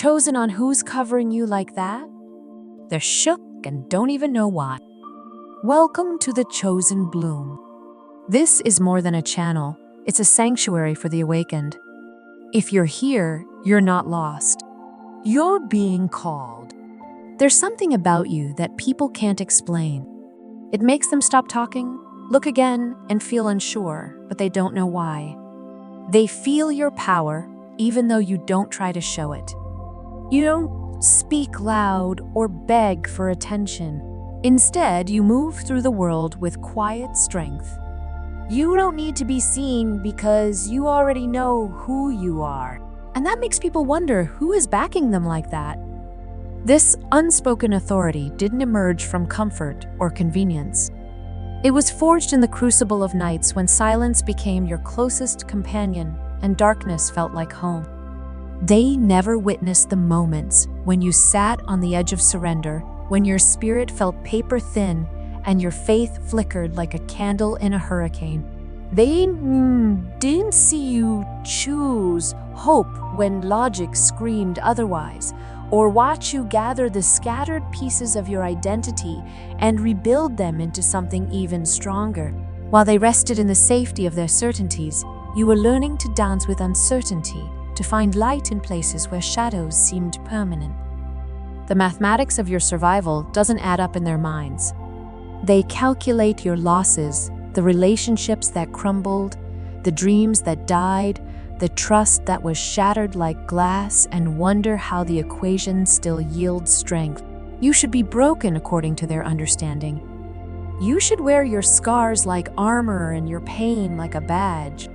chosen on who's covering you like that? They're shook and don't even know why. Welcome to the Chosen Bloom. This is more than a channel, it's a sanctuary for the awakened. If you're here, you're not lost. You're being called. There's something about you that people can't explain. It makes them stop talking, look again, and feel unsure, but they don't know why. They feel your power, even though you don't try to show it. You don't speak loud or beg for attention. Instead, you move through the world with quiet strength. You don't need to be seen because you already know who you are. And that makes people wonder who is backing them like that. This unspoken authority didn't emerge from comfort or convenience. It was forged in the crucible of nights when silence became your closest companion and darkness felt like home. They never witnessed the moments when you sat on the edge of surrender, when your spirit felt paper thin and your faith flickered like a candle in a hurricane. They didn't see you choose hope when logic screamed otherwise, or watch you gather the scattered pieces of your identity and rebuild them into something even stronger. While they rested in the safety of their certainties, you were learning to dance with uncertainty, to find light in places where shadows seemed permanent. The mathematics of your survival doesn't add up in their minds. They calculate your losses, the relationships that crumbled, the dreams that died, the trust that was shattered like glass, and wonder how the equation still yields strength. You should be broken according to their understanding. You should wear your scars like armor and your pain like a badge.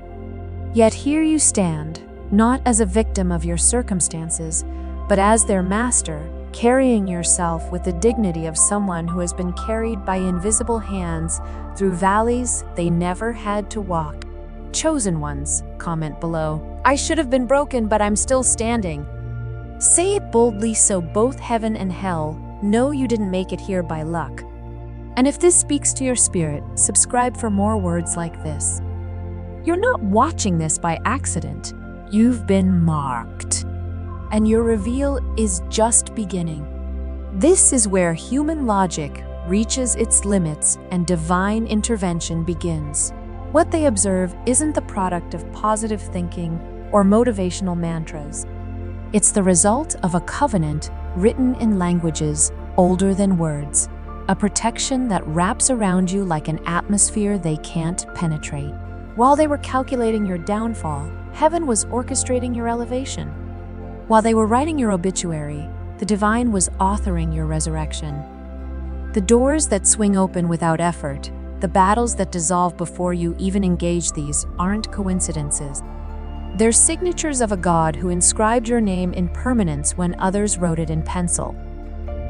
Yet here you stand, not as a victim of your circumstances, but as their master, carrying yourself with the dignity of someone who has been carried by invisible hands through valleys they never had to walk. Chosen ones, comment below. I should have been broken, but I'm still standing. Say it boldly so both heaven and hell know you didn't make it here by luck. And if this speaks to your spirit, subscribe for more words like this. You're not watching this by accident. You've been marked. And your reveal is just beginning. This is where human logic reaches its limits and divine intervention begins. What they observe isn't the product of positive thinking or motivational mantras. It's the result of a covenant written in languages older than words, a protection that wraps around you like an atmosphere they can't penetrate. While they were calculating your downfall, heaven was orchestrating your elevation. While they were writing your obituary, the divine was authoring your resurrection. The doors that swing open without effort, the battles that dissolve before you even engage these, aren't coincidences. They're signatures of a God who inscribed your name in permanence when others wrote it in pencil.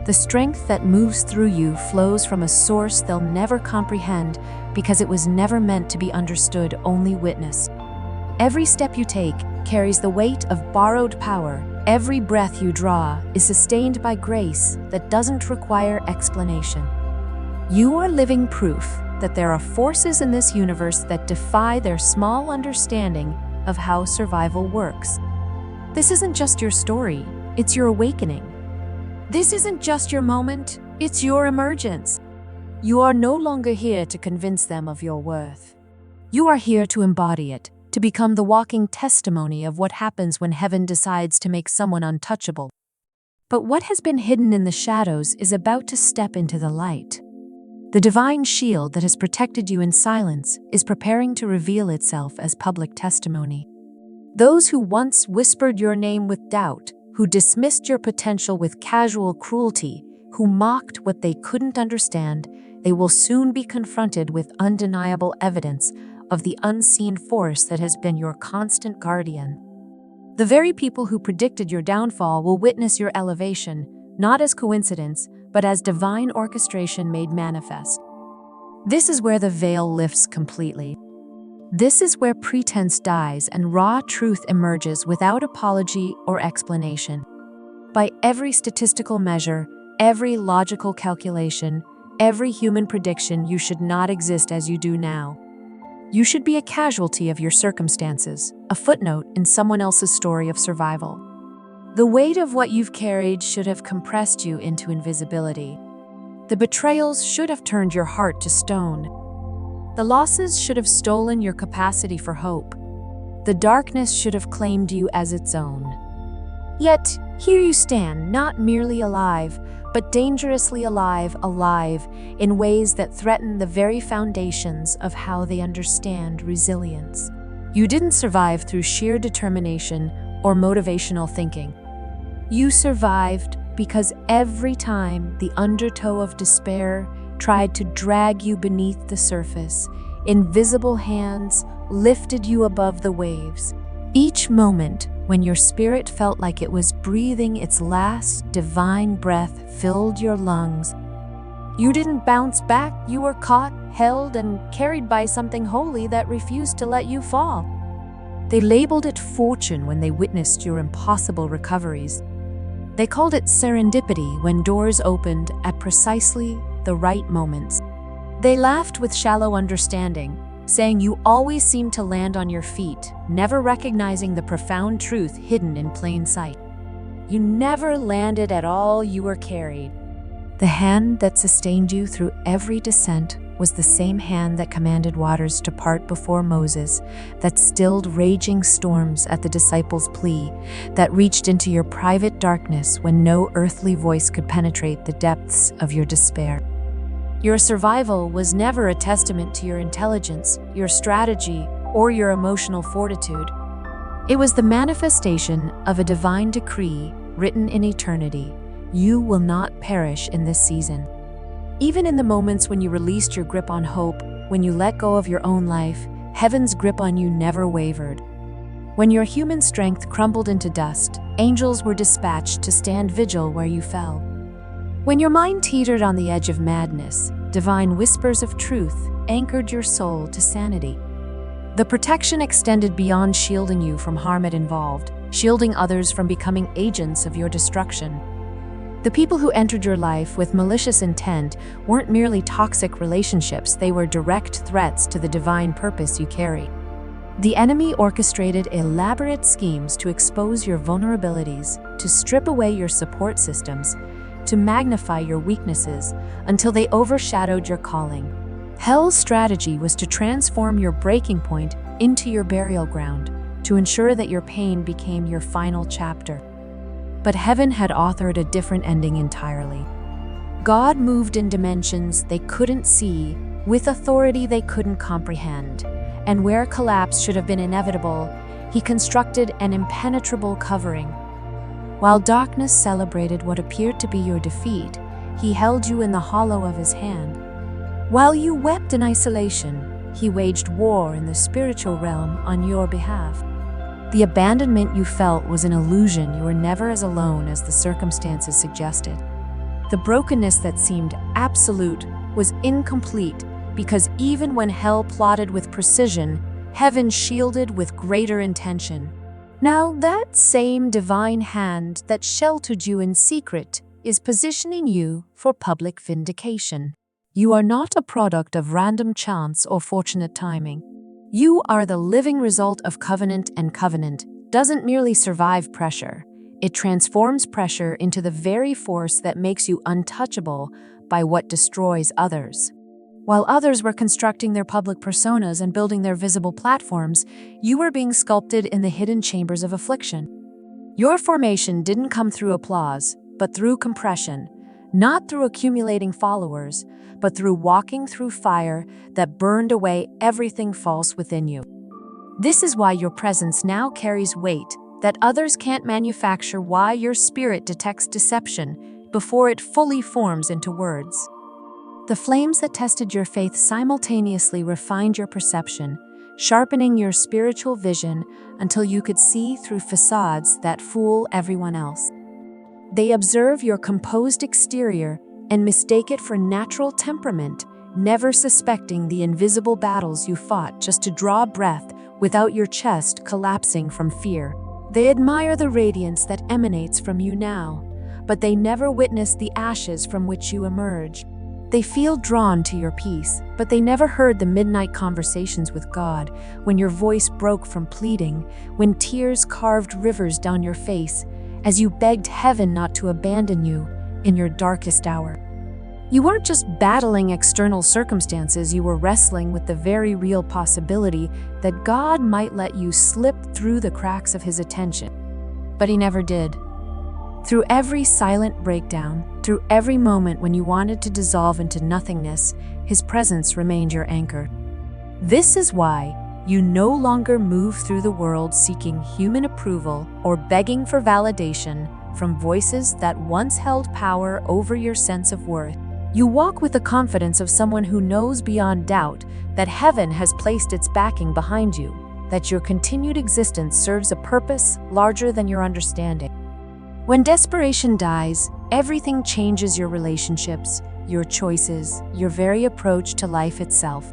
The strength that moves through you flows from a source they'll never comprehend because it was never meant to be understood, only witnessed. Every step you take carries the weight of borrowed power. Every breath you draw is sustained by grace that doesn't require explanation. You are living proof that there are forces in this universe that defy their small understanding of how survival works. This isn't just your story, it's your awakening. This isn't just your moment, it's your emergence. You are no longer here to convince them of your worth. You are here to embody it, to become the walking testimony of what happens when heaven decides to make someone untouchable. But what has been hidden in the shadows is about to step into the light. The divine shield that has protected you in silence is preparing to reveal itself as public testimony. Those who once whispered your name with doubt, who dismissed your potential with casual cruelty, who mocked what they couldn't understand, they will soon be confronted with undeniable evidence of the unseen force that has been your constant guardian. The very people who predicted your downfall will witness your elevation, not as coincidence, but as divine orchestration made manifest. This is where the veil lifts completely. This is where pretense dies and raw truth emerges without apology or explanation. By every statistical measure, every logical calculation, every human prediction, you should not exist as you do now. You should be a casualty of your circumstances, a footnote in someone else's story of survival. The weight of what you've carried should have compressed you into invisibility. The betrayals should have turned your heart to stone. The losses should have stolen your capacity for hope. The darkness should have claimed you as its own. Yet, here you stand, not merely alive, but dangerously alive in ways that threaten the very foundations of how they understand resilience. You didn't survive through sheer determination or motivational thinking. You survived because every time the undertow of despair tried to drag you beneath the surface, invisible hands lifted you above the waves. Each moment when your spirit felt like it was breathing its last divine breath filled your lungs. You didn't bounce back, you were caught, held, and carried by something holy that refused to let you fall. They labeled it fortune when they witnessed your impossible recoveries. They called it serendipity when doors opened at precisely the right moments. They laughed with shallow understanding, saying you always seemed to land on your feet, never recognizing the profound truth hidden in plain sight. You never landed at all, you were carried. The hand that sustained you through every descent was the same hand that commanded waters to part before Moses, that stilled raging storms at the disciples' plea, that reached into your private darkness when no earthly voice could penetrate the depths of your despair. Your survival was never a testament to your intelligence, your strategy, or your emotional fortitude. It was the manifestation of a divine decree written in eternity. You will not perish in this season. Even in the moments when you released your grip on hope, when you let go of your own life, heaven's grip on you never wavered. When your human strength crumbled into dust, angels were dispatched to stand vigil where you fell. When your mind teetered on the edge of madness, divine whispers of truth anchored your soul to sanity. The protection extended beyond shielding you from harm it involved, shielding others from becoming agents of your destruction. The people who entered your life with malicious intent weren't merely toxic relationships, they were direct threats to the divine purpose you carry. The enemy orchestrated elaborate schemes to expose your vulnerabilities, to strip away your support systems, to magnify your weaknesses until they overshadowed your calling. Hell's strategy was to transform your breaking point into your burial ground, to ensure that your pain became your final chapter. But heaven had authored a different ending entirely. God moved in dimensions they couldn't see, with authority they couldn't comprehend. And where collapse should have been inevitable, he constructed an impenetrable covering. While darkness celebrated what appeared to be your defeat, he held you in the hollow of his hand. While you wept in isolation, he waged war in the spiritual realm on your behalf. The abandonment you felt was an illusion. You were never as alone as the circumstances suggested. The brokenness that seemed absolute was incomplete because even when hell plotted with precision, heaven shielded with greater intention. Now that same divine hand that sheltered you in secret is positioning you for public vindication. You are not a product of random chance or fortunate timing. You are the living result of covenant, and covenant doesn't merely survive pressure. It transforms pressure into the very force that makes you untouchable by what destroys others. While others were constructing their public personas and building their visible platforms, you were being sculpted in the hidden chambers of affliction. Your formation didn't come through applause, but through compression, not through accumulating followers, but through walking through fire that burned away everything false within you. This is why your presence now carries weight that others can't manufacture, why your spirit detects deception before it fully forms into words. The flames that tested your faith simultaneously refined your perception, sharpening your spiritual vision until you could see through facades that fool everyone else. They observe your composed exterior and mistake it for natural temperament, never suspecting the invisible battles you fought just to draw breath without your chest collapsing from fear. They admire the radiance that emanates from you now, but they never witness the ashes from which you emerge. They feel drawn to your peace, but they never heard the midnight conversations with God, when your voice broke from pleading, when tears carved rivers down your face, as you begged heaven not to abandon you in your darkest hour. You weren't just battling external circumstances, you were wrestling with the very real possibility that God might let you slip through the cracks of his attention. But he never did. Through every silent breakdown, through every moment when you wanted to dissolve into nothingness, his presence remained your anchor. This is why you no longer move through the world seeking human approval or begging for validation from voices that once held power over your sense of worth. You walk with the confidence of someone who knows beyond doubt that heaven has placed its backing behind you, that your continued existence serves a purpose larger than your understanding. When desperation dies, everything changes: your relationships, your choices, your very approach to life itself.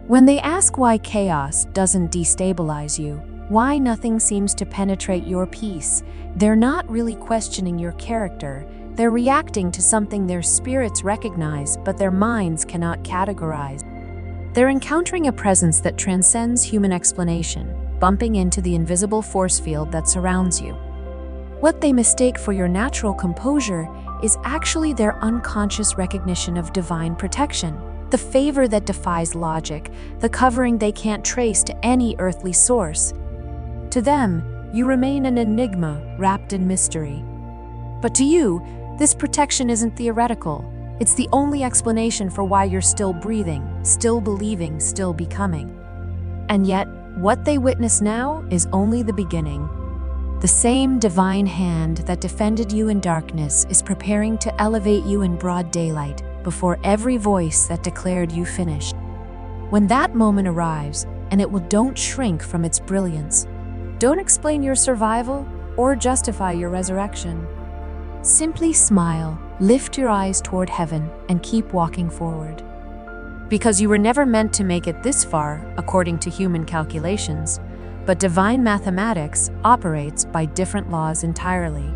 When they ask why chaos doesn't destabilize you, why nothing seems to penetrate your peace, they're not really questioning your character. They're reacting to something their spirits recognize, but their minds cannot categorize. They're encountering a presence that transcends human explanation, bumping into the invisible force field that surrounds you. What they mistake for your natural composure is actually their unconscious recognition of divine protection, the favor that defies logic, the covering they can't trace to any earthly source. To them, you remain an enigma wrapped in mystery. But to you, this protection isn't theoretical. It's the only explanation for why you're still breathing, still believing, still becoming. And yet, what they witness now is only the beginning. The same divine hand that defended you in darkness is preparing to elevate you in broad daylight before every voice that declared you finished. When that moment arrives, don't shrink from its brilliance. Don't explain your survival or justify your resurrection. Simply smile, lift your eyes toward heaven, and keep walking forward. Because you were never meant to make it this far, according to human calculations, but divine mathematics operates by different laws entirely.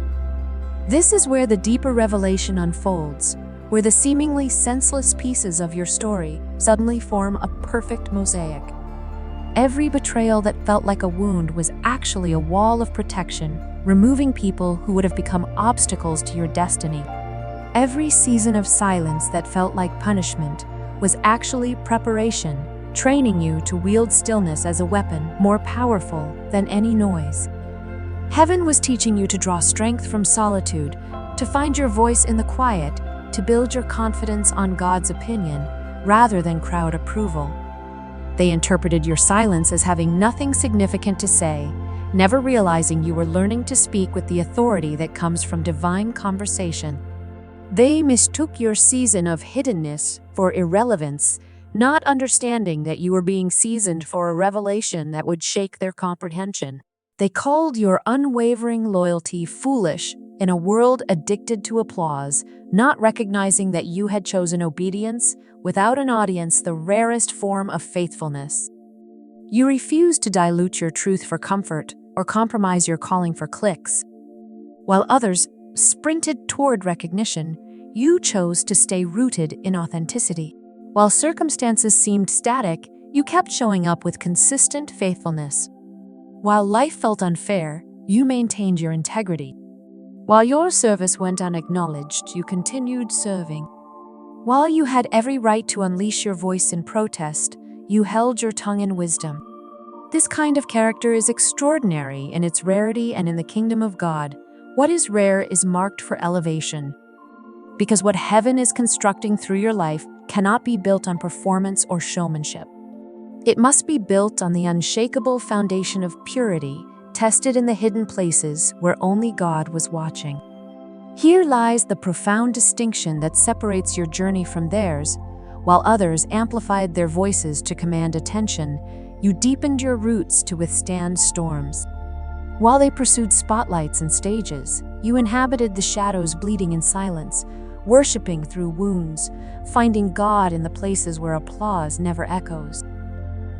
This is where the deeper revelation unfolds, where the seemingly senseless pieces of your story suddenly form a perfect mosaic. Every betrayal that felt like a wound was actually a wall of protection, removing people who would have become obstacles to your destiny. Every season of silence that felt like punishment was actually preparation, training you to wield stillness as a weapon more powerful than any noise. Heaven was teaching you to draw strength from solitude, to find your voice in the quiet, to build your confidence on God's opinion rather than crowd approval. They interpreted your silence as having nothing significant to say, never realizing you were learning to speak with the authority that comes from divine conversation. They mistook your season of hiddenness for irrelevance, not understanding that you were being seasoned for a revelation that would shake their comprehension. They called your unwavering loyalty foolish in a world addicted to applause, not recognizing that you had chosen obedience without an audience, the rarest form of faithfulness. You refused to dilute your truth for comfort or compromise your calling for clicks. While others sprinted toward recognition, you chose to stay rooted in authenticity. While circumstances seemed static, you kept showing up with consistent faithfulness. While life felt unfair, you maintained your integrity. While your service went unacknowledged, you continued serving. While you had every right to unleash your voice in protest, you held your tongue in wisdom. This kind of character is extraordinary in its rarity, and in the kingdom of God, what is rare is marked for elevation. Because what heaven is constructing through your life cannot be built on performance or showmanship. It must be built on the unshakable foundation of purity, tested in the hidden places where only God was watching. Here lies the profound distinction that separates your journey from theirs. While others amplified their voices to command attention, you deepened your roots to withstand storms. While they pursued spotlights and stages, you inhabited the shadows, bleeding in silence, worshiping through wounds, finding God in the places where applause never echoes.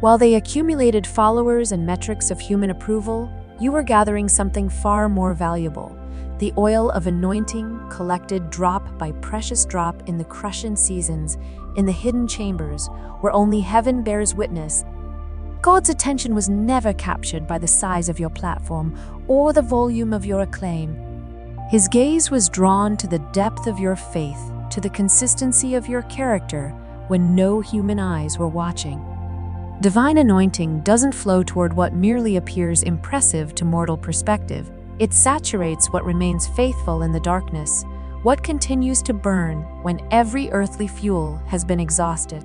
While they accumulated followers and metrics of human approval, you were gathering something far more valuable: the oil of anointing collected drop by precious drop in the crushing seasons, in the hidden chambers where only heaven bears witness. God's attention was never captured by the size of your platform or the volume of your acclaim. His gaze was drawn to the depth of your faith, to the consistency of your character when no human eyes were watching. Divine anointing doesn't flow toward what merely appears impressive to mortal perspective. It saturates what remains faithful in the darkness, what continues to burn when every earthly fuel has been exhausted.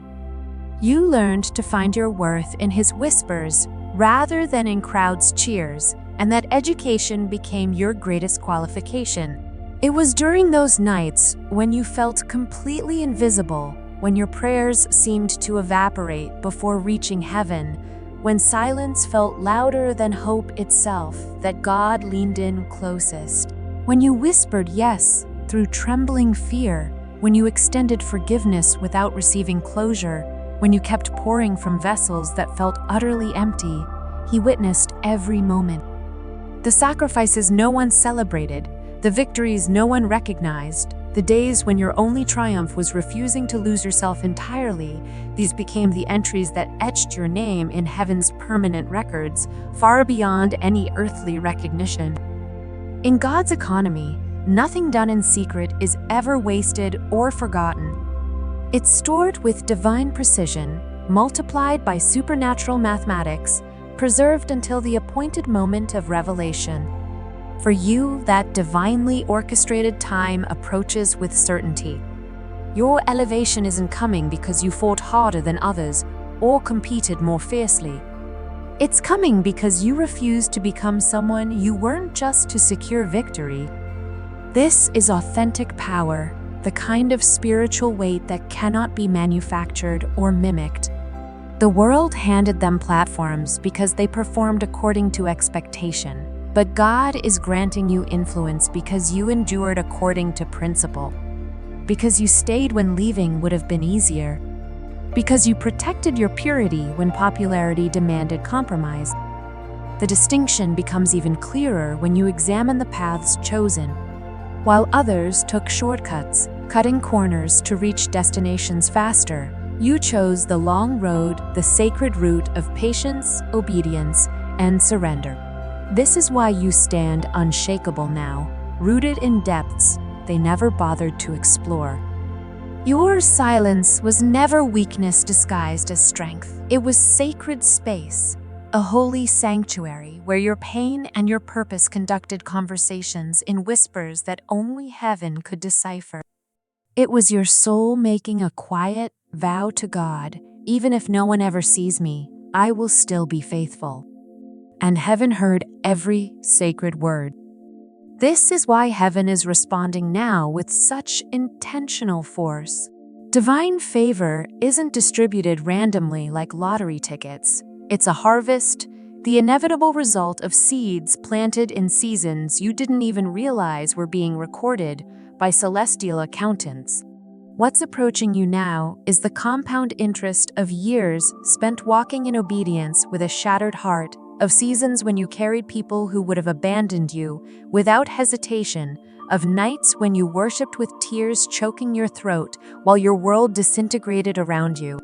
You learned to find your worth in His whispers rather than in crowds' cheers, and that education became your greatest qualification. It was during those nights when you felt completely invisible, when your prayers seemed to evaporate before reaching heaven, when silence felt louder than hope itself, that God leaned in closest. When you whispered yes through trembling fear, when you extended forgiveness without receiving closure, when you kept pouring from vessels that felt utterly empty, He witnessed every moment. The sacrifices no one celebrated, the victories no one recognized, the days when your only triumph was refusing to lose yourself entirely, these became the entries that etched your name in heaven's permanent records, far beyond any earthly recognition. In God's economy, nothing done in secret is ever wasted or forgotten. It's stored with divine precision, multiplied by supernatural mathematics, preserved until the appointed moment of revelation. For you, that divinely orchestrated time approaches with certainty. Your elevation isn't coming because you fought harder than others or competed more fiercely. It's coming because you refused to become someone you weren't just to secure victory. This is authentic power, the kind of spiritual weight that cannot be manufactured or mimicked. The world handed them platforms because they performed according to expectation. But God is granting you influence because you endured according to principle, because you stayed when leaving would have been easier, because you protected your purity when popularity demanded compromise. The distinction becomes even clearer when you examine the paths chosen. While others took shortcuts, cutting corners to reach destinations faster, you chose the long road, the sacred route of patience, obedience, and surrender. This is why you stand unshakable now, rooted in depths they never bothered to explore. Your silence was never weakness disguised as strength. It was sacred space, a holy sanctuary where your pain and your purpose conducted conversations in whispers that only heaven could decipher. It was your soul making a quiet vow to God, even if no one ever sees me, I will still be faithful. And heaven heard every sacred word. This is why heaven is responding now with such intentional force. Divine favor isn't distributed randomly like lottery tickets. It's a harvest, the inevitable result of seeds planted in seasons you didn't even realize were being recorded by celestial accountants. What's approaching you now is the compound interest of years spent walking in obedience with a shattered heart, of seasons when you carried people who would have abandoned you without hesitation, of nights when you worshipped with tears choking your throat while your world disintegrated around you.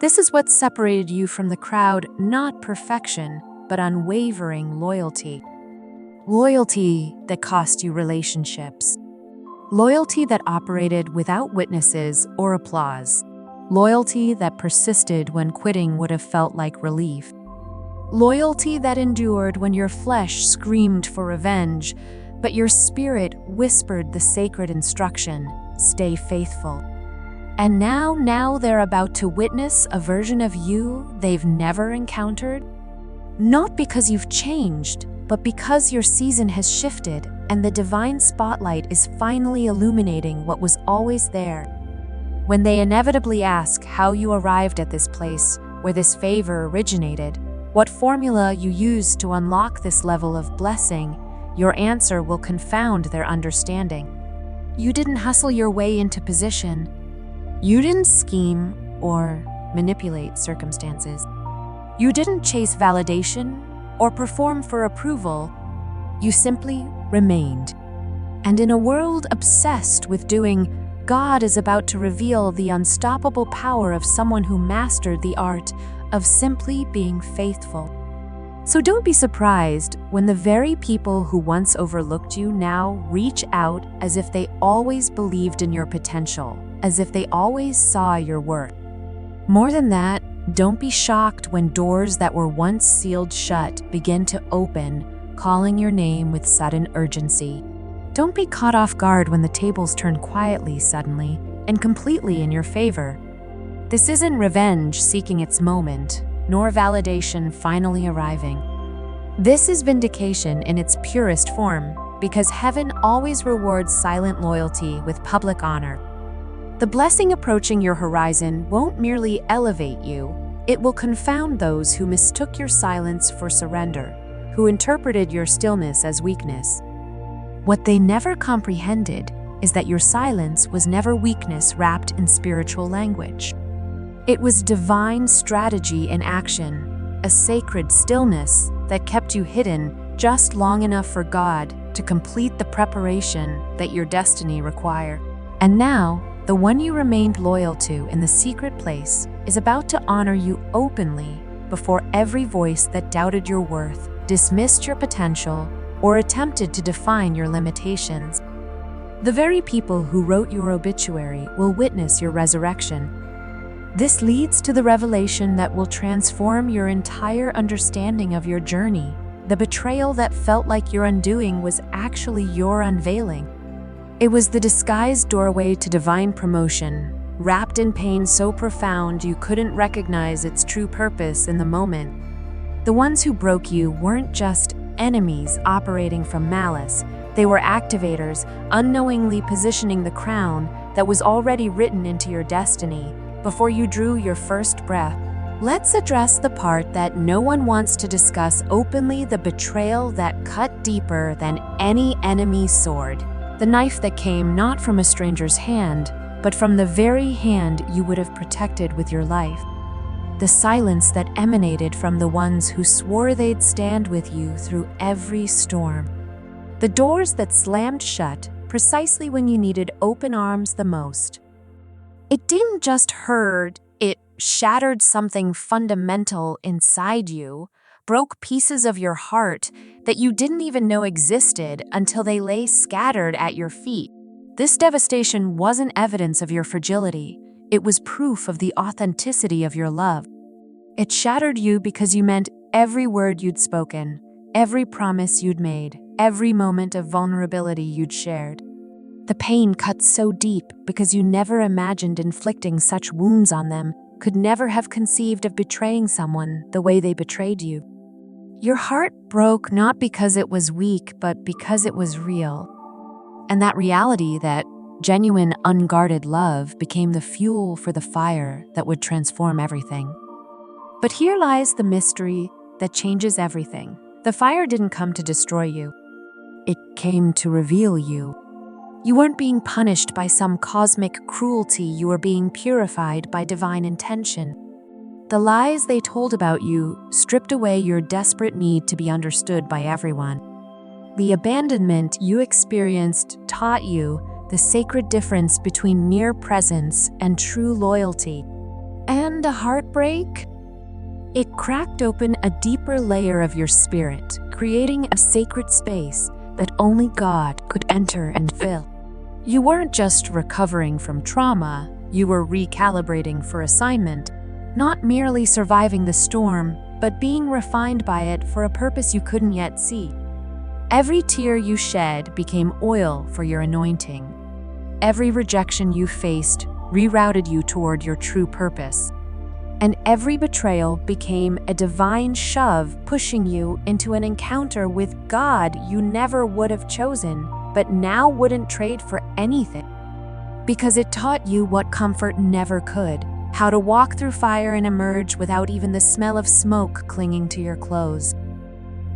This is what separated you from the crowd, not perfection, but unwavering loyalty. Loyalty that cost you relationships. Loyalty that operated without witnesses or applause. Loyalty that persisted when quitting would have felt like relief. Loyalty that endured when your flesh screamed for revenge, but your spirit whispered the sacred instruction, stay faithful. And now they're about to witness a version of you they've never encountered. Not because you've changed, but because your season has shifted and the divine spotlight is finally illuminating what was always there. When they inevitably ask how you arrived at this place where this favor originated, what formula you used to unlock this level of blessing, your answer will confound their understanding. You didn't hustle your way into position. You didn't scheme or manipulate circumstances. You didn't chase validation or perform for approval. You simply remained. And in a world obsessed with doing, God is about to reveal the unstoppable power of someone who mastered the art of simply being faithful. So don't be surprised when the very people who once overlooked you now reach out as if they always believed in your potential, as if they always saw your worth. More than that, don't be shocked when doors that were once sealed shut begin to open, calling your name with sudden urgency. Don't be caught off guard when the tables turn quietly suddenly and completely in your favor. This isn't revenge seeking its moment, nor validation finally arriving. This is vindication in its purest form, because heaven always rewards silent loyalty with public honor. The blessing approaching your horizon won't merely elevate you, it will confound those who mistook your silence for surrender, who interpreted your stillness as weakness. What they never comprehended is that your silence was never weakness wrapped in spiritual language. It was divine strategy in action, a sacred stillness that kept you hidden just long enough for God to complete the preparation that your destiny required. And now, the one you remained loyal to in the secret place is about to honor you openly before every voice that doubted your worth, dismissed your potential, or attempted to define your limitations. The very people who wrote your obituary will witness your resurrection. This leads to the revelation that will transform your entire understanding of your journey. The betrayal that felt like your undoing was actually your unveiling. It was the disguised doorway to divine promotion, wrapped in pain so profound you couldn't recognize its true purpose in the moment. The ones who broke you weren't just enemies operating from malice. They were activators, unknowingly positioning the crown that was already written into your destiny before you drew your first breath. Let's address the part that no one wants to discuss openly, the betrayal that cut deeper than any enemy's sword. The knife that came not from a stranger's hand, but from the very hand you would have protected with your life. The silence that emanated from the ones who swore they'd stand with you through every storm. The doors that slammed shut precisely when you needed open arms the most. It didn't just hurt, it shattered something fundamental inside you, broke pieces of your heart that you didn't even know existed until they lay scattered at your feet. This devastation wasn't evidence of your fragility, it was proof of the authenticity of your love. It shattered you because you meant every word you'd spoken, every promise you'd made, every moment of vulnerability you'd shared. The pain cut so deep because you never imagined inflicting such wounds on them, could never have conceived of betraying someone the way they betrayed you. Your heart broke not because it was weak, but because it was real. And that reality, that genuine, unguarded love, became the fuel for the fire that would transform everything. But here lies the mystery that changes everything. The fire didn't come to destroy you. It came to reveal you. You weren't being punished by some cosmic cruelty, you were being purified by divine intention. The lies they told about you stripped away your desperate need to be understood by everyone. The abandonment you experienced taught you the sacred difference between mere presence and true loyalty. And a heartbreak? It cracked open a deeper layer of your spirit, creating a sacred space that only God could enter and fill. You weren't just recovering from trauma, you were recalibrating for assignment, not merely surviving the storm, but being refined by it for a purpose you couldn't yet see. Every tear you shed became oil for your anointing. Every rejection you faced rerouted you toward your true purpose. And every betrayal became a divine shove pushing you into an encounter with God you never would have chosen, but now wouldn't trade for anything. Because it taught you what comfort never could, how to walk through fire and emerge without even the smell of smoke clinging to your clothes.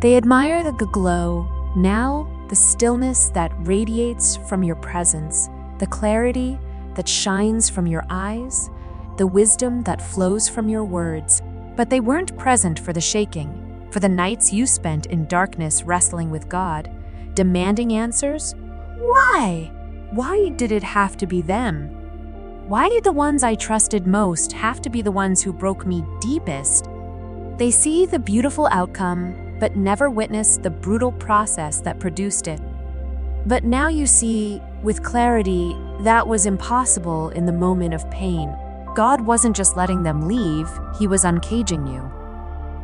They admire the glow, now the stillness that radiates from your presence, the clarity that shines from your eyes, the wisdom that flows from your words. But they weren't present for the shaking, for the nights you spent in darkness wrestling with God, demanding answers. Why? Why did it have to be them? Why did the ones I trusted most have to be the ones who broke me deepest? They see the beautiful outcome, but never witness the brutal process that produced it. But now you see, with clarity, that was impossible in the moment of pain. God wasn't just letting them leave, He was uncaging you.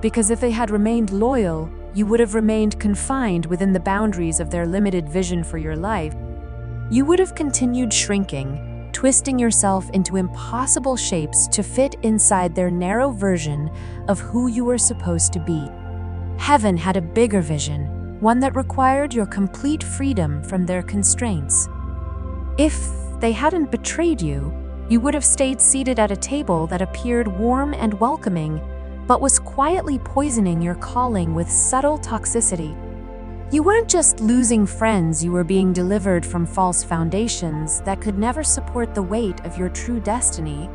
Because if they had remained loyal, you would have remained confined within the boundaries of their limited vision for your life. You would have continued shrinking, twisting yourself into impossible shapes to fit inside their narrow version of who you were supposed to be. Heaven had a bigger vision, one that required your complete freedom from their constraints. If they hadn't betrayed you, you would have stayed seated at a table that appeared warm and welcoming, but was quietly poisoning your calling with subtle toxicity. You weren't just losing friends, you were being delivered from false foundations that could never support the weight of your true destiny.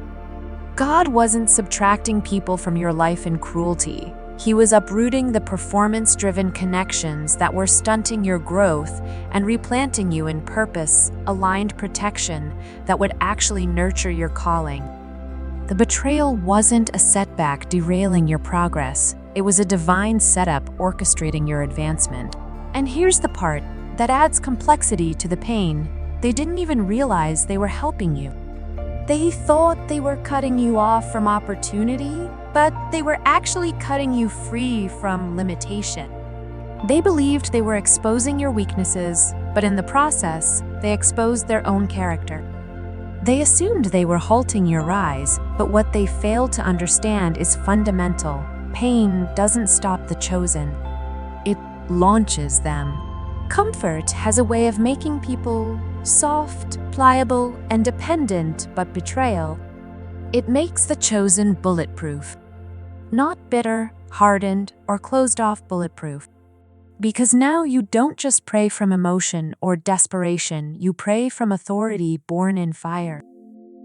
God wasn't subtracting people from your life in cruelty. He was uprooting the performance-driven connections that were stunting your growth and replanting you in purpose-aligned protection that would actually nurture your calling. The betrayal wasn't a setback derailing your progress. It was a divine setup orchestrating your advancement. And here's the part that adds complexity to the pain. They didn't even realize they were helping you. They thought they were cutting you off from opportunity, but they were actually cutting you free from limitation. They believed they were exposing your weaknesses, but in the process, they exposed their own character. They assumed they were halting your rise, but what they failed to understand is fundamental. Pain doesn't stop the chosen. It launches them. Comfort has a way of making people soft, pliable, and dependent, but betrayal, it makes the chosen bulletproof. Not bitter, hardened, or closed-off bulletproof. Because now you don't just pray from emotion or desperation, you pray from authority born in fire.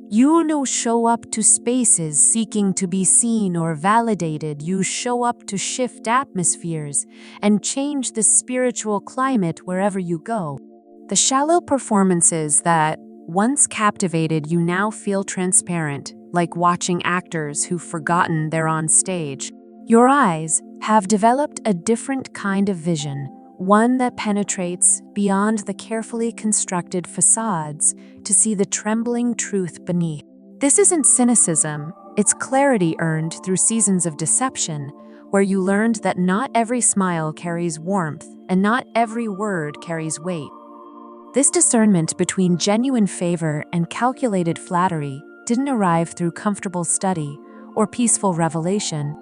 You no show up to spaces seeking to be seen or validated. You show up to shift atmospheres and change the spiritual climate wherever you go. The shallow performances that once captivated you now feel transparent, like watching actors who've forgotten they're on stage. Your eyes have developed a different kind of vision, one that penetrates beyond the carefully constructed facades to see the trembling truth beneath. This isn't cynicism, it's clarity earned through seasons of deception, where you learned that not every smile carries warmth and not every word carries weight. This discernment between genuine favor and calculated flattery didn't arrive through comfortable study or peaceful revelation.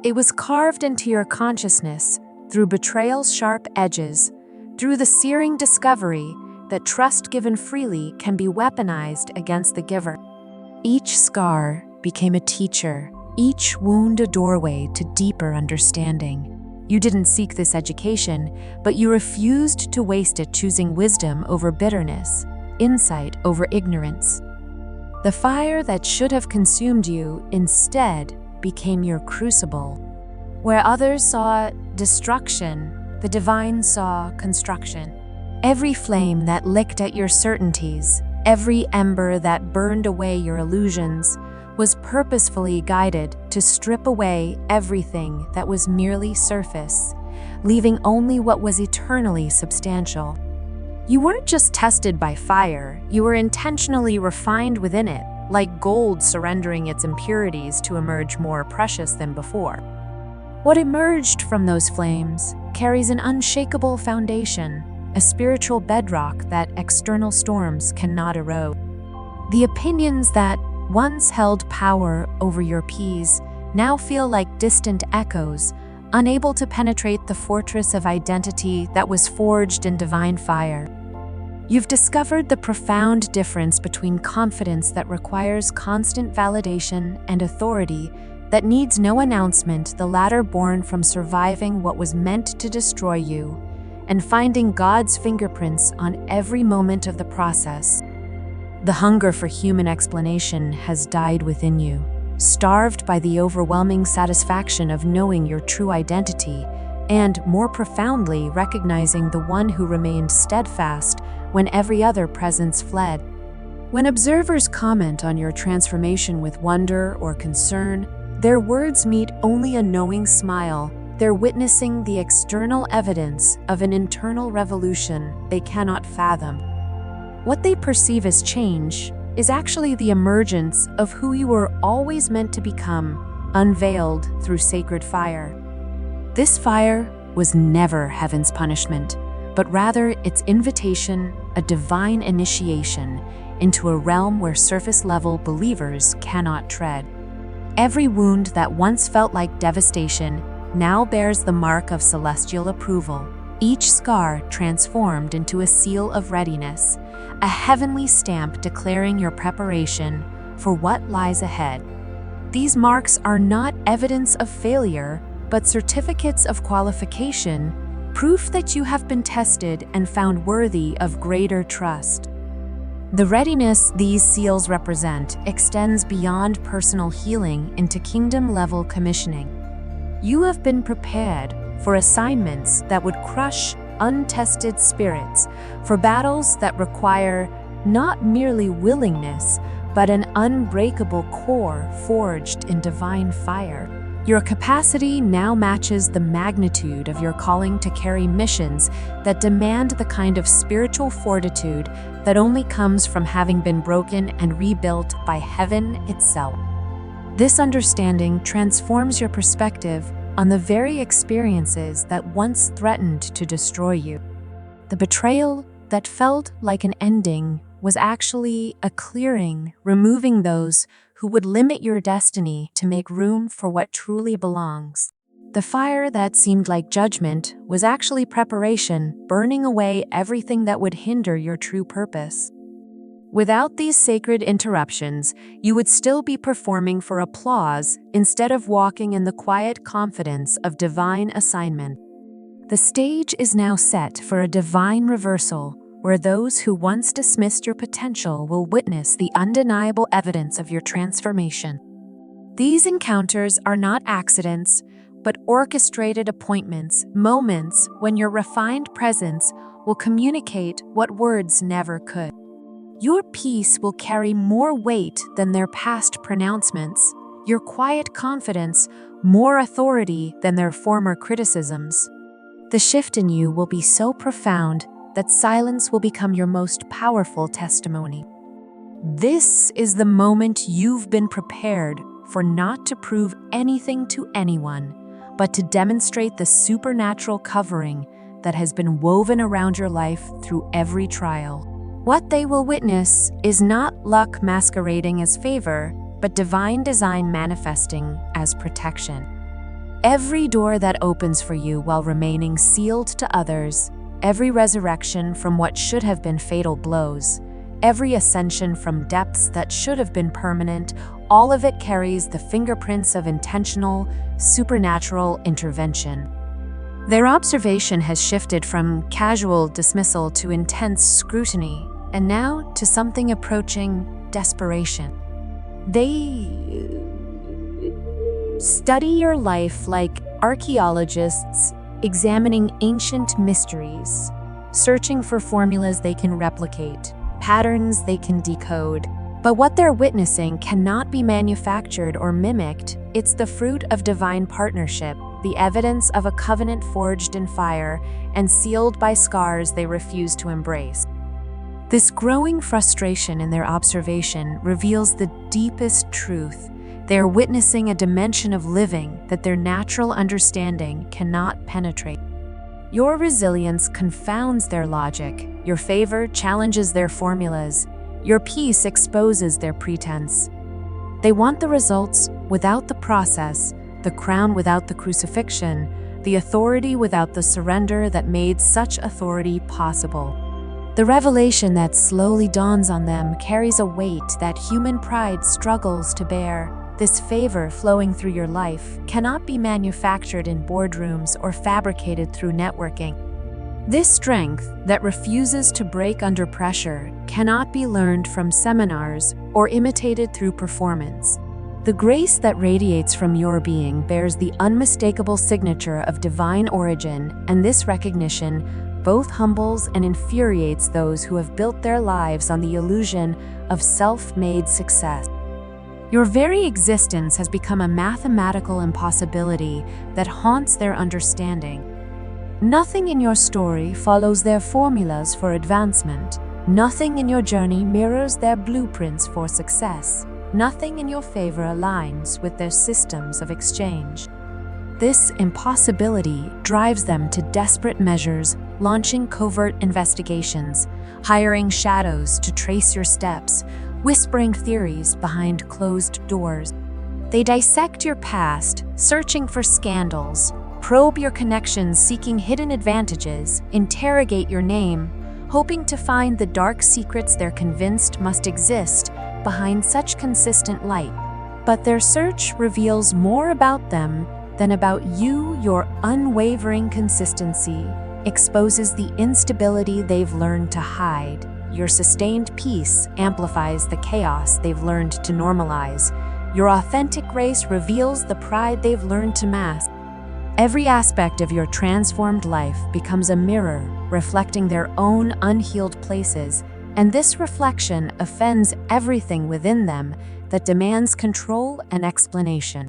It was carved into your consciousness through betrayal's sharp edges, through the searing discovery that trust given freely can be weaponized against the giver. Each scar became a teacher, each wound a doorway to deeper understanding. You didn't seek this education, but you refused to waste it choosing wisdom over bitterness, insight over ignorance. The fire that should have consumed you instead became your crucible. Where others saw destruction, the divine saw construction. Every flame that licked at your certainties, every ember that burned away your illusions, was purposefully guided to strip away everything that was merely surface, leaving only what was eternally substantial. You weren't just tested by fire, you were intentionally refined within it, like gold surrendering its impurities to emerge more precious than before. What emerged from those flames carries an unshakable foundation, a spiritual bedrock that external storms cannot erode. The opinions that once held power over your peace now feel like distant echoes, unable to penetrate the fortress of identity that was forged in divine fire. You've discovered the profound difference between confidence that requires constant validation and authority that needs no announcement, the latter born from surviving what was meant to destroy you, and finding God's fingerprints on every moment of the process. The hunger for human explanation has died within you, starved by the overwhelming satisfaction of knowing your true identity and, more profoundly, recognizing the one who remained steadfast when every other presence fled. When observers comment on your transformation with wonder or concern, Their words meet only a knowing smile. They're witnessing the external evidence of an internal revolution they cannot fathom. What they perceive as change is actually the emergence of who you were always meant to become, unveiled through sacred fire. This fire was never heaven's punishment, but rather its invitation, a divine initiation into a realm where surface-level believers cannot tread. Every wound that once felt like devastation now bears the mark of celestial approval, each scar transformed into a seal of readiness, a heavenly stamp declaring your preparation for what lies ahead. These marks are not evidence of failure, but certificates of qualification, proof that you have been tested and found worthy of greater trust. The readiness these seals represent extends beyond personal healing into kingdom-level commissioning. You have been prepared for assignments that would crush untested spirits, for battles that require not merely willingness, but an unbreakable core forged in divine fire. Your capacity now matches the magnitude of your calling to carry missions that demand the kind of spiritual fortitude that only comes from having been broken and rebuilt by heaven itself. This understanding transforms your perspective on the very experiences that once threatened to destroy you. The betrayal that felt like an ending was actually a clearing, removing those who would limit your destiny to make room for what truly belongs. The fire that seemed like judgment was actually preparation, burning away everything that would hinder your true purpose. Without these sacred interruptions, you would still be performing for applause instead of walking in the quiet confidence of divine assignment. The stage is now set for a divine reversal, where those who once dismissed your potential will witness the undeniable evidence of your transformation. These encounters are not accidents, but orchestrated appointments, moments when your refined presence will communicate what words never could. Your peace will carry more weight than their past pronouncements, your quiet confidence more authority than their former criticisms. The shift in you will be so profound that silence will become your most powerful testimony. This is the moment you've been prepared for, not to prove anything to anyone, but to demonstrate the supernatural covering that has been woven around your life through every trial. What they will witness is not luck masquerading as favor, but divine design manifesting as protection. Every door that opens for you while remaining sealed to others, every resurrection from what should have been fatal blows, every ascension from depths that should have been permanent, all of it carries the fingerprints of intentional, supernatural intervention. Their observation has shifted from casual dismissal to intense scrutiny, and now to something approaching desperation. They study your life like archaeologists examining ancient mysteries, searching for formulas they can replicate, patterns they can decode. But what they're witnessing cannot be manufactured or mimicked. It's the fruit of divine partnership, the evidence of a covenant forged in fire and sealed by scars they refuse to embrace. This growing frustration in their observation reveals the deepest truth. They are witnessing a dimension of living that their natural understanding cannot penetrate. Your resilience confounds their logic. Your favor challenges their formulas. Your peace exposes their pretense. They want the results without the process, the crown without the crucifixion, the authority without the surrender that made such authority possible. The revelation that slowly dawns on them carries a weight that human pride struggles to bear. This favor flowing through your life cannot be manufactured in boardrooms or fabricated through networking. This strength that refuses to break under pressure cannot be learned from seminars or imitated through performance. The grace that radiates from your being bears the unmistakable signature of divine origin, and this recognition both humbles and infuriates those who have built their lives on the illusion of self-made success. Your very existence has become a mathematical impossibility that haunts their understanding. Nothing in your story follows their formulas for advancement. Nothing in your journey mirrors their blueprints for success. Nothing in your favor aligns with their systems of exchange. This impossibility drives them to desperate measures, launching covert investigations, hiring shadows to trace your steps, whispering theories behind closed doors. They dissect your past, searching for scandals, probe your connections seeking hidden advantages, interrogate your name, hoping to find the dark secrets they're convinced must exist behind such consistent light. But their search reveals more about them than about you. Your unwavering consistency exposes the instability they've learned to hide. Your sustained peace amplifies the chaos they've learned to normalize. Your authentic grace reveals the pride they've learned to mask. Every aspect of your transformed life becomes a mirror, reflecting their own unhealed places, and this reflection offends everything within them that demands control and explanation.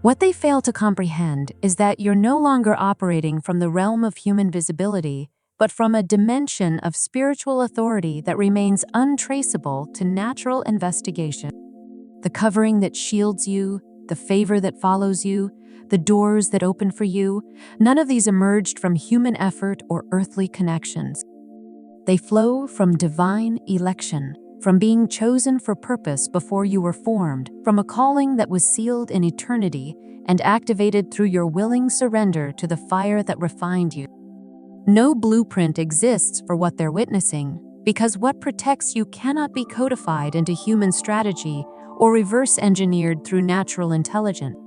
What they fail to comprehend is that you're no longer operating from the realm of human visibility, but from a dimension of spiritual authority that remains untraceable to natural investigation. The covering that shields you, the favor that follows you, the doors that open for you, none of these emerged from human effort or earthly connections. They flow from divine election, from being chosen for purpose before you were formed, from a calling that was sealed in eternity and activated through your willing surrender to the fire that refined you. No blueprint exists for what they're witnessing, because what protects you cannot be codified into human strategy or reverse engineered through natural intelligence.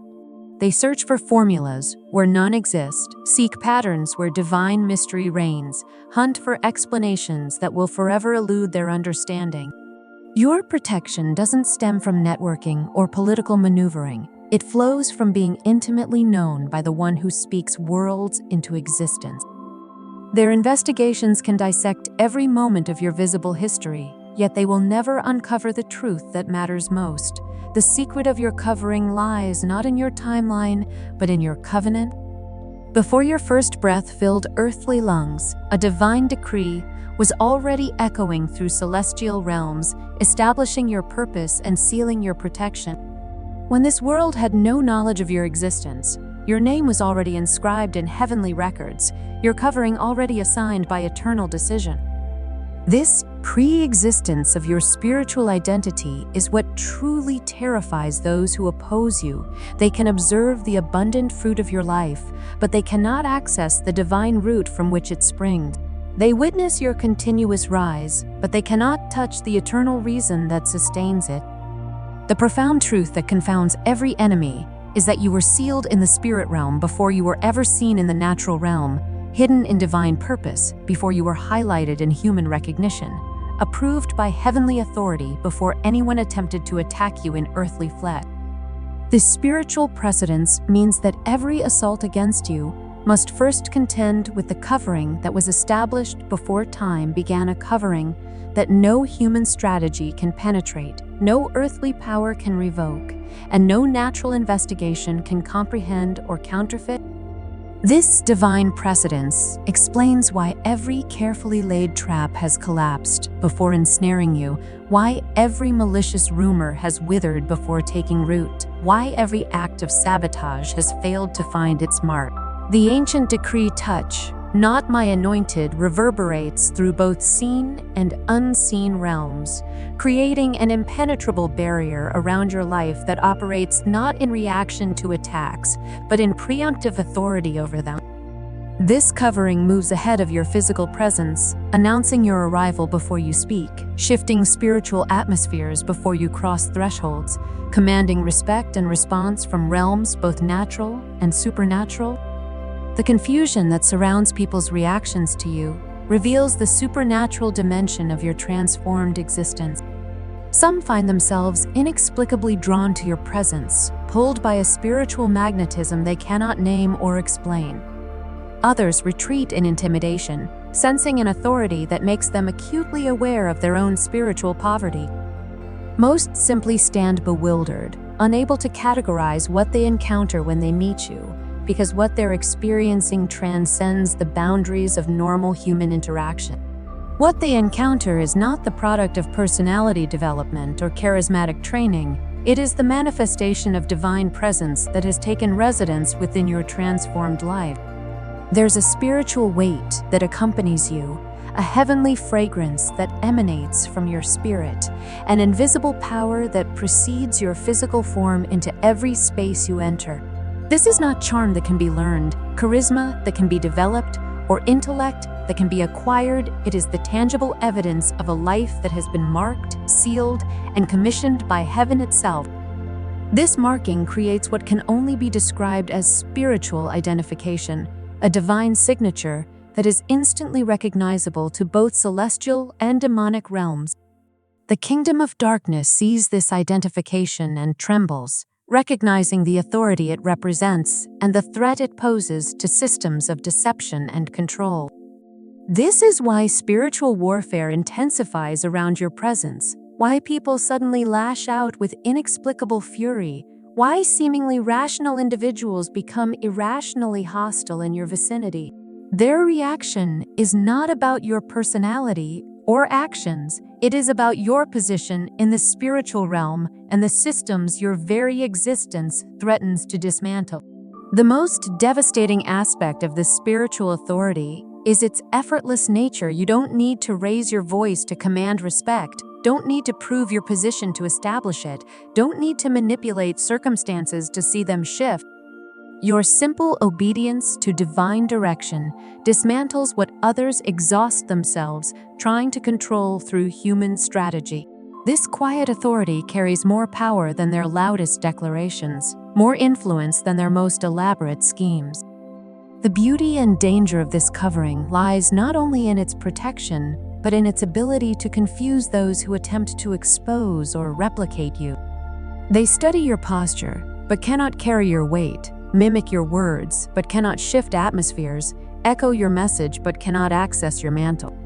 They search for formulas where none exist, seek patterns where divine mystery reigns, hunt for explanations that will forever elude their understanding. Your protection doesn't stem from networking or political maneuvering. It flows from being intimately known by the one who speaks worlds into existence. Their investigations can dissect every moment of your visible history, yet they will never uncover the truth that matters most. The secret of your covering lies not in your timeline, but in your covenant. Before your first breath filled earthly lungs, a divine decree was already echoing through celestial realms, establishing your purpose and sealing your protection. When this world had no knowledge of your existence, your name was already inscribed in heavenly records, your covering already assigned by eternal decision. This pre-existence of your spiritual identity is what truly terrifies those who oppose you. They can observe the abundant fruit of your life, but they cannot access the divine root from which it springs. They witness your continuous rise, but they cannot touch the eternal reason that sustains it. The profound truth that confounds every enemy is that you were sealed in the spirit realm before you were ever seen in the natural realm, hidden in divine purpose before you were highlighted in human recognition, approved by heavenly authority before anyone attempted to attack you in earthly flesh. This spiritual precedence means that every assault against you must first contend with the covering that was established before time began, a covering that no human strategy can penetrate, no earthly power can revoke, and no natural investigation can comprehend or counterfeit. This divine precedence explains why every carefully laid trap has collapsed before ensnaring you, why every malicious rumor has withered before taking root, why every act of sabotage has failed to find its mark. The ancient decree, "Touch not my anointed," reverberates through both seen and unseen realms, creating an impenetrable barrier around your life that operates not in reaction to attacks, but in preemptive authority over them. This covering moves ahead of your physical presence, announcing your arrival before you speak, shifting spiritual atmospheres before you cross thresholds, commanding respect and response from realms both natural and supernatural. The confusion that surrounds people's reactions to you reveals the supernatural dimension of your transformed existence. Some find themselves inexplicably drawn to your presence, pulled by a spiritual magnetism they cannot name or explain. Others retreat in intimidation, sensing an authority that makes them acutely aware of their own spiritual poverty. Most simply stand bewildered, unable to categorize what they encounter when they meet you, because what they're experiencing transcends the boundaries of normal human interaction. What they encounter is not the product of personality development or charismatic training. It is the manifestation of divine presence that has taken residence within your transformed life. There's a spiritual weight that accompanies you, a heavenly fragrance that emanates from your spirit, an invisible power that precedes your physical form into every space you enter. This is not charm that can be learned, charisma that can be developed, or intellect that can be acquired. It is the tangible evidence of a life that has been marked, sealed, and commissioned by heaven itself. This marking creates what can only be described as spiritual identification, a divine signature that is instantly recognizable to both celestial and demonic realms. The kingdom of darkness sees this identification and trembles, recognizing the authority it represents and the threat it poses to systems of deception and control. This is why spiritual warfare intensifies around your presence, why people suddenly lash out with inexplicable fury, why seemingly rational individuals become irrationally hostile in your vicinity. Their reaction is not about your personality or actions. It is about your position in the spiritual realm and the systems your very existence threatens to dismantle. The most devastating aspect of this spiritual authority is its effortless nature. You don't need to raise your voice to command respect, don't need to prove your position to establish it, don't need to manipulate circumstances to see them shift. Your simple obedience to divine direction dismantles what others exhaust themselves trying to control through human strategy. This quiet authority carries more power than their loudest declarations, more influence than their most elaborate schemes. The beauty and danger of this covering lies not only in its protection, but in its ability to confuse those who attempt to expose or replicate you. They study your posture, but cannot carry your weight, mimic your words, but cannot shift atmospheres, echo your message, but cannot access your mantle.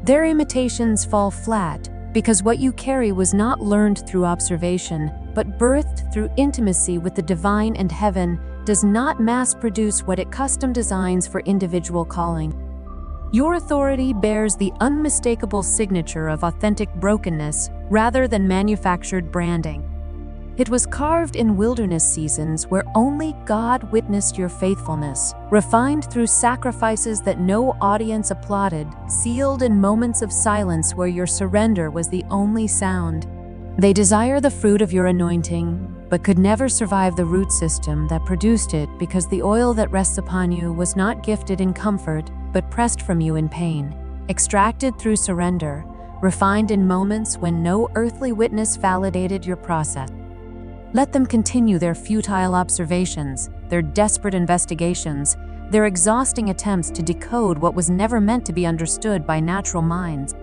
Their imitations fall flat because what you carry was not learned through observation, but birthed through intimacy with the divine, and heaven does not mass-produce what it custom designs for individual calling. Your authority bears the unmistakable signature of authentic brokenness rather than manufactured branding. It was carved in wilderness seasons where only God witnessed your faithfulness, refined through sacrifices that no audience applauded, sealed in moments of silence where your surrender was the only sound. They desire the fruit of your anointing, but could never survive the root system that produced it, because the oil that rests upon you was not gifted in comfort, but pressed from you in pain, extracted through surrender, refined in moments when no earthly witness validated your process. Let them continue their futile observations, their desperate investigations, their exhausting attempts to decode what was never meant to be understood by natural minds.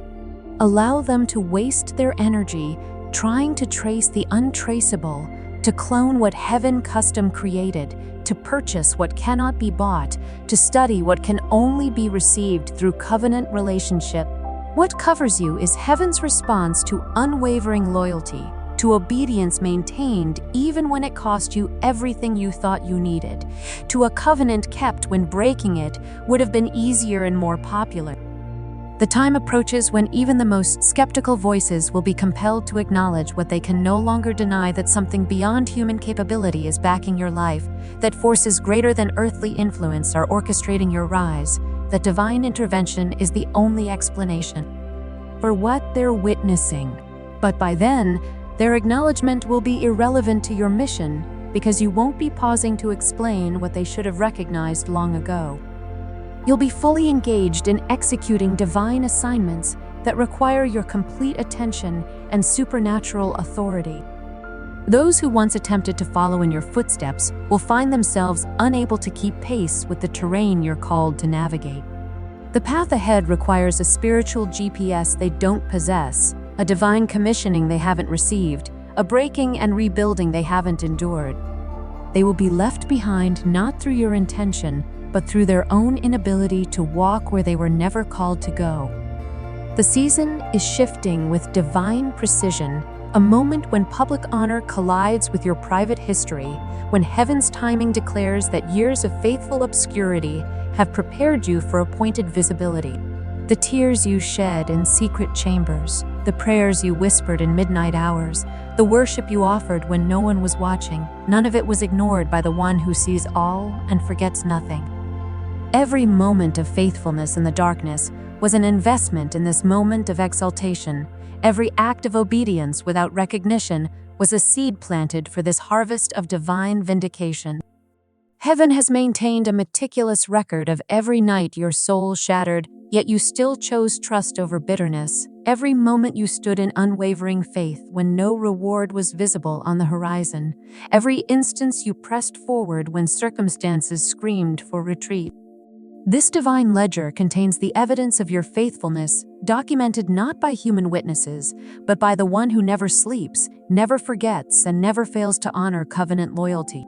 Allow them to waste their energy trying to trace the untraceable, to clone what heaven custom created, to purchase what cannot be bought, to study what can only be received through covenant relationship. What covers you is heaven's response to unwavering loyalty, to obedience maintained even when it cost you everything you thought you needed, to a covenant kept when breaking it would have been easier and more popular. The time approaches when even the most skeptical voices will be compelled to acknowledge what they can no longer deny, that something beyond human capability is backing your life, that forces greater than earthly influence are orchestrating your rise, that divine intervention is the only explanation for what they're witnessing. But by then, their acknowledgement will be irrelevant to your mission, because you won't be pausing to explain what they should have recognized long ago. You'll be fully engaged in executing divine assignments that require your complete attention and supernatural authority. Those who once attempted to follow in your footsteps will find themselves unable to keep pace with the terrain you're called to navigate. The path ahead requires a spiritual GPS they don't possess, a divine commissioning they haven't received, a breaking and rebuilding they haven't endured. They will be left behind not through your intention, but through their own inability to walk where they were never called to go. The season is shifting with divine precision, a moment when public honor collides with your private history, when heaven's timing declares that years of faithful obscurity have prepared you for appointed visibility. The tears you shed in secret chambers, the prayers you whispered in midnight hours, the worship you offered when no one was watching, none of it was ignored by the one who sees all and forgets nothing. Every moment of faithfulness in the darkness was an investment in this moment of exaltation. Every act of obedience without recognition was a seed planted for this harvest of divine vindication. Heaven has maintained a meticulous record of every night your soul shattered, yet you still chose trust over bitterness. Every moment you stood in unwavering faith when no reward was visible on the horizon. Every instance you pressed forward when circumstances screamed for retreat. This divine ledger contains the evidence of your faithfulness, documented not by human witnesses, but by the one who never sleeps, never forgets, and never fails to honor covenant loyalty.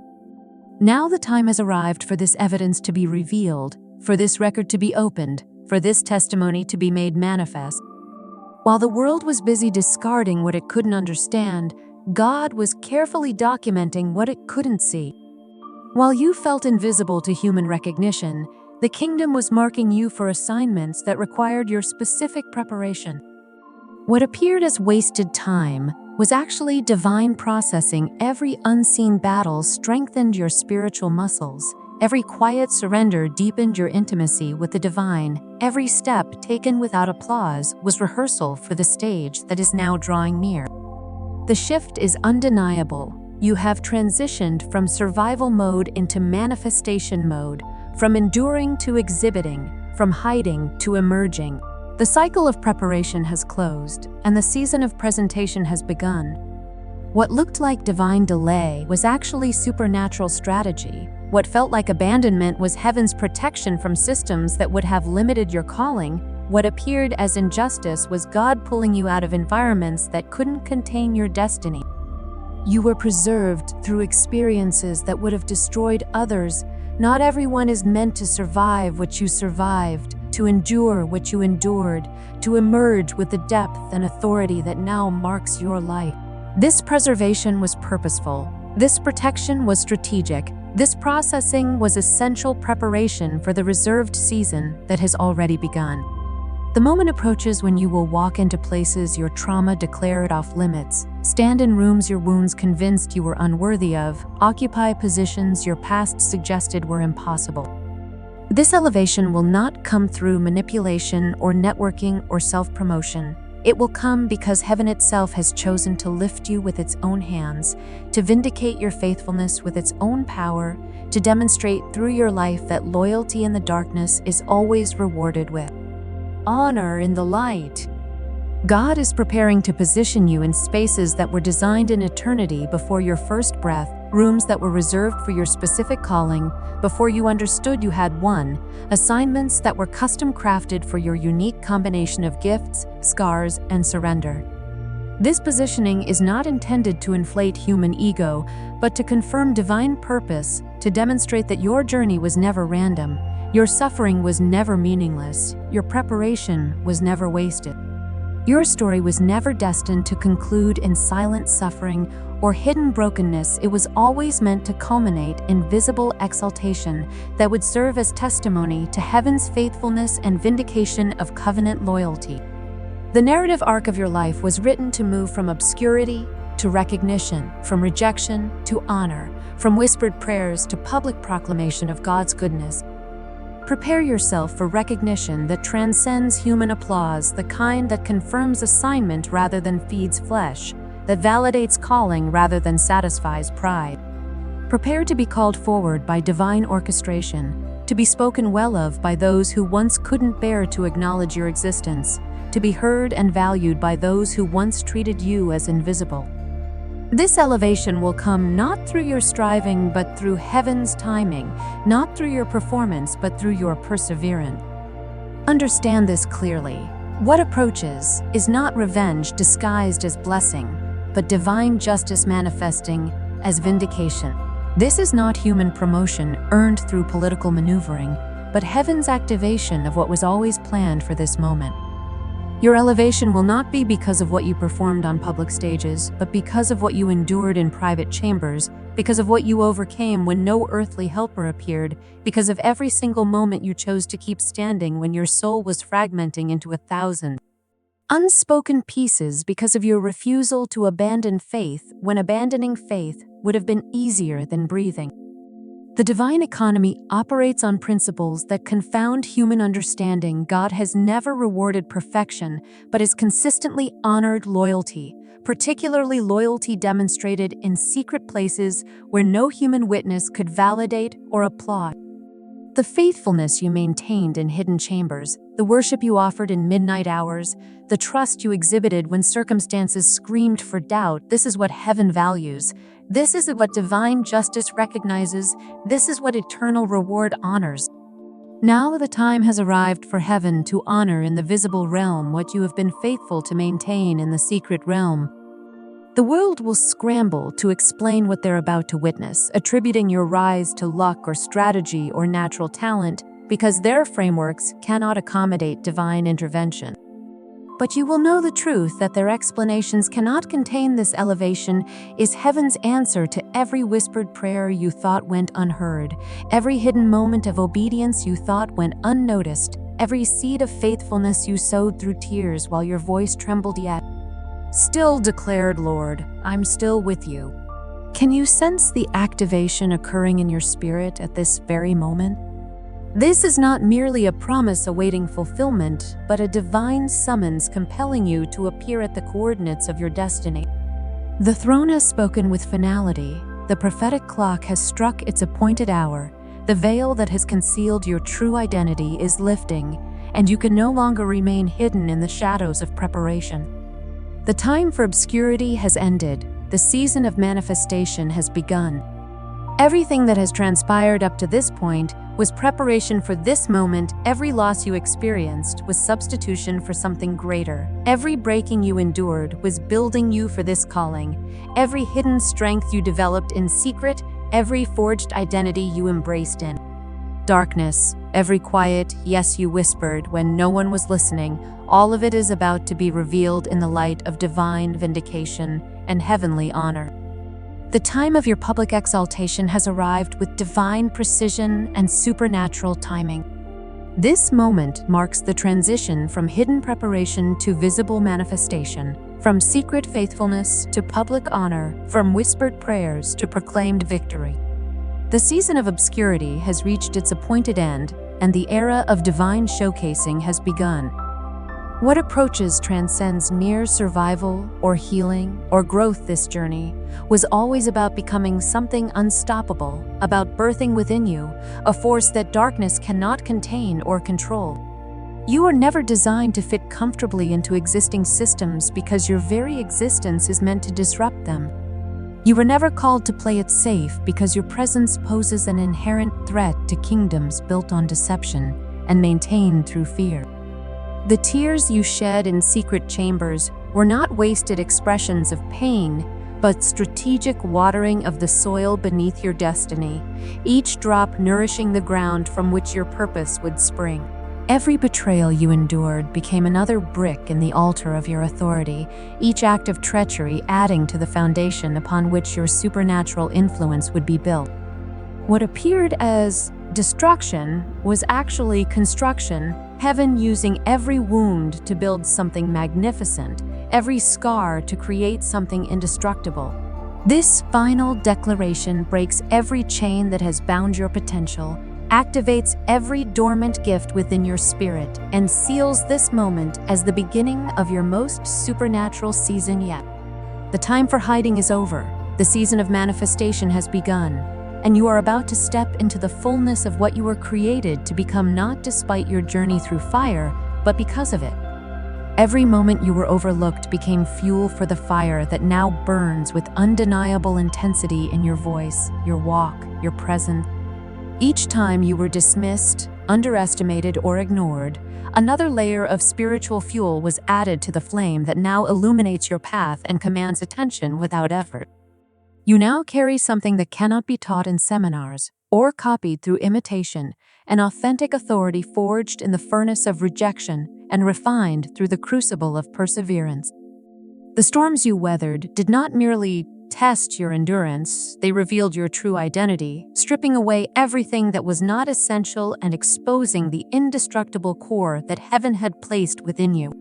Now the time has arrived for this evidence to be revealed, for this record to be opened, for this testimony to be made manifest. While the world was busy discarding what it couldn't understand, God was carefully documenting what it couldn't see. While you felt invisible to human recognition, the kingdom was marking you for assignments that required your specific preparation. What appeared as wasted time was actually divine processing. Every unseen battle strengthened your spiritual muscles. Every quiet surrender deepened your intimacy with the divine. Every step taken without applause was rehearsal for the stage that is now drawing near. The shift is undeniable. You have transitioned from survival mode into manifestation mode, from enduring to exhibiting, from hiding to emerging. The cycle of preparation has closed, and the season of presentation has begun. What looked like divine delay was actually supernatural strategy. What felt like abandonment was heaven's protection from systems that would have limited your calling. What appeared as injustice was God pulling you out of environments that couldn't contain your destiny. You were preserved through experiences that would have destroyed others. Not everyone is meant to survive what you survived, to endure what you endured, to emerge with the depth and authority that now marks your life. This preservation was purposeful. This protection was strategic. This processing was essential preparation for the reserved season that has already begun. The moment approaches when you will walk into places your trauma declared off limits, stand in rooms your wounds convinced you were unworthy of, occupy positions your past suggested were impossible. This elevation will not come through manipulation or networking or self-promotion. It will come because heaven itself has chosen to lift you with its own hands, to vindicate your faithfulness with its own power, to demonstrate through your life that loyalty in the darkness is always rewarded with honor in the light. God is preparing to position you in spaces that were designed in eternity before your first breath, rooms that were reserved for your specific calling before you understood you had one, assignments that were custom crafted for your unique combination of gifts, scars, and surrender. This positioning is not intended to inflate human ego, but to confirm divine purpose, to demonstrate that your journey was never random, your suffering was never meaningless, your preparation was never wasted. Your story was never destined to conclude in silent suffering or hidden brokenness. It was always meant to culminate in visible exaltation that would serve as testimony to heaven's faithfulness and vindication of covenant loyalty. The narrative arc of your life was written to move from obscurity to recognition, from rejection to honor, from whispered prayers to public proclamation of God's goodness. Prepare yourself for recognition that transcends human applause, the kind that confirms assignment rather than feeds flesh, that validates calling rather than satisfies pride. Prepare to be called forward by divine orchestration, to be spoken well of by those who once couldn't bear to acknowledge your existence, to be heard and valued by those who once treated you as invisible. This elevation will come not through your striving but through heaven's timing, not through your performance but through your perseverance. Understand this clearly. What approaches is not revenge disguised as blessing, but divine justice manifesting as vindication. This is not human promotion earned through political maneuvering, but heaven's activation of what was always planned for this moment. Your elevation will not be because of what you performed on public stages, but because of what you endured in private chambers, because of what you overcame when no earthly helper appeared, because of every single moment you chose to keep standing when your soul was fragmenting into 1,000 unspoken pieces, because of your refusal to abandon faith when abandoning faith would have been easier than breathing. The divine economy operates on principles that confound human understanding. God has never rewarded perfection, but has consistently honored loyalty, particularly loyalty demonstrated in secret places where no human witness could validate or applaud. The faithfulness you maintained in hidden chambers, the worship you offered in midnight hours, the trust you exhibited when circumstances screamed for doubt, this is what heaven values. This is what divine justice recognizes. This is what eternal reward honors. Now the time has arrived for heaven to honor in the visible realm what you have been faithful to maintain in the secret realm. The world will scramble to explain what they're about to witness, attributing your rise to luck or strategy or natural talent because their frameworks cannot accommodate divine intervention. But you will know the truth that their explanations cannot contain. This elevation is heaven's answer to every whispered prayer you thought went unheard, every hidden moment of obedience you thought went unnoticed, every seed of faithfulness you sowed through tears while your voice trembled yet still declared, Lord, I'm still with you. Can you sense the activation occurring in your spirit at this very moment? This is not merely a promise awaiting fulfillment, but a divine summons compelling you to appear at the coordinates of your destiny. The throne has spoken with finality. The prophetic clock has struck its appointed hour. The veil that has concealed your true identity is lifting, and you can no longer remain hidden in the shadows of preparation. The time for obscurity has ended. The season of manifestation has begun. Everything that has transpired up to this point was preparation for this moment. Every loss you experienced was substitution for something greater. Every breaking you endured was building you for this calling. Every hidden strength you developed in secret, every forged identity you embraced in darkness, every quiet yes you whispered when no one was listening, all of it is about to be revealed in the light of divine vindication and heavenly honor. The time of your public exaltation has arrived with divine precision and supernatural timing. This moment marks the transition from hidden preparation to visible manifestation, from secret faithfulness to public honor, from whispered prayers to proclaimed victory. The season of obscurity has reached its appointed end, and the era of divine showcasing has begun. What approaches transcends mere survival or healing or growth. This journey was always about becoming something unstoppable, about birthing within you a force that darkness cannot contain or control. You are never designed to fit comfortably into existing systems because your very existence is meant to disrupt them. You were never called to play it safe because your presence poses an inherent threat to kingdoms built on deception and maintained through fear. The tears you shed in secret chambers were not wasted expressions of pain, but strategic watering of the soil beneath your destiny, each drop nourishing the ground from which your purpose would spring. Every betrayal you endured became another brick in the altar of your authority, each act of treachery adding to the foundation upon which your supernatural influence would be built. What appeared as destruction was actually construction, heaven using every wound to build something magnificent, every scar to create something indestructible. This final declaration breaks every chain that has bound your potential, activates every dormant gift within your spirit, and seals this moment as the beginning of your most supernatural season yet. The time for hiding is over. The season of manifestation has begun, and you are about to step into the fullness of what you were created to become, not despite your journey through fire, but because of it. Every moment you were overlooked became fuel for the fire that now burns with undeniable intensity in your voice, your walk, your presence. Each time you were dismissed, underestimated, or ignored, another layer of spiritual fuel was added to the flame that now illuminates your path and commands attention without effort. You now carry something that cannot be taught in seminars or copied through imitation, an authentic authority forged in the furnace of rejection and refined through the crucible of perseverance. The storms you weathered did not merely test your endurance, they revealed your true identity, stripping away everything that was not essential and exposing the indestructible core that heaven had placed within you.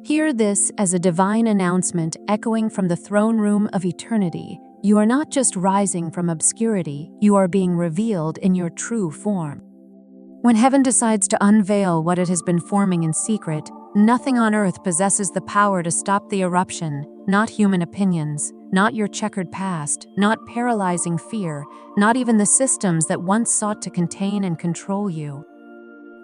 Hear this as a divine announcement echoing from the throne room of eternity. You are not just rising from obscurity, you are being revealed in your true form. When heaven decides to unveil what it has been forming in secret, nothing on earth possesses the power to stop the eruption, not human opinions, not your checkered past, not paralyzing fear, not even the systems that once sought to contain and control you.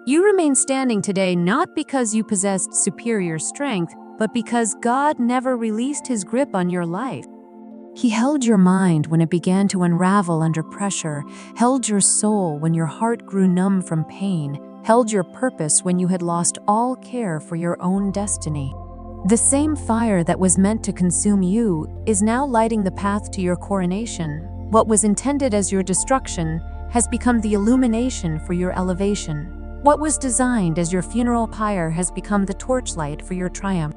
You remain standing today not because you possessed superior strength, but because God never released His grip on your life. He held your mind when it began to unravel under pressure, held your soul when your heart grew numb from pain, held your purpose when you had lost all care for your own destiny. The same fire that was meant to consume you is now lighting the path to your coronation. What was intended as your destruction has become the illumination for your elevation. What was designed as your funeral pyre has become the torchlight for your triumph.